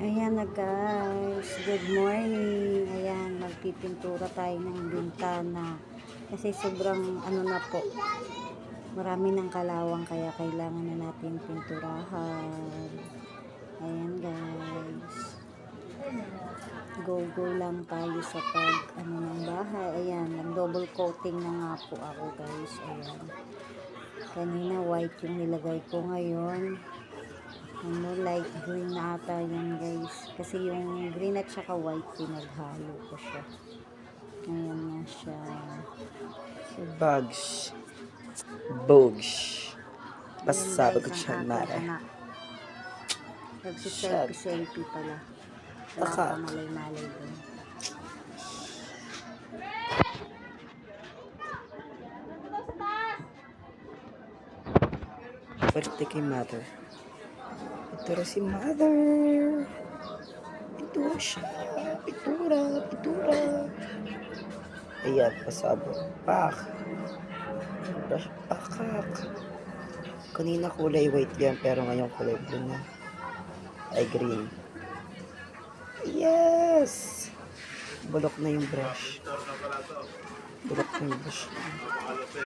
Ayan na guys, good morning. Ayan, magpipintura tayo ng bintana. Kasi sobrang ano na po, marami ng kalawang kaya kailangan na natin pinturahan. Ayan guys. Go lang tayo sa pag ano ng bahay. Ayan, nag-double coating na nga po ako guys. Ayan. Kanina white yung nilagay ko, ngayon light green na ata yan guys, kasi yung green at saka white pinaghalo ko siya. Ayan na siya. Bugs. Bugs. Basta Ayan bagot guys, siya ang mare. ating anak. Nagsiselfie pala. Wala Taka. pa malay-malay dun. Pwerte kay mother. Ito si mother. Pintura siya. Pintura. Ayan, pasabot. Pak. Brush, pakak. Kanina kulay white yan, pero ngayon kulay blue na. Ay, green. Yes! Bulok na yung brush.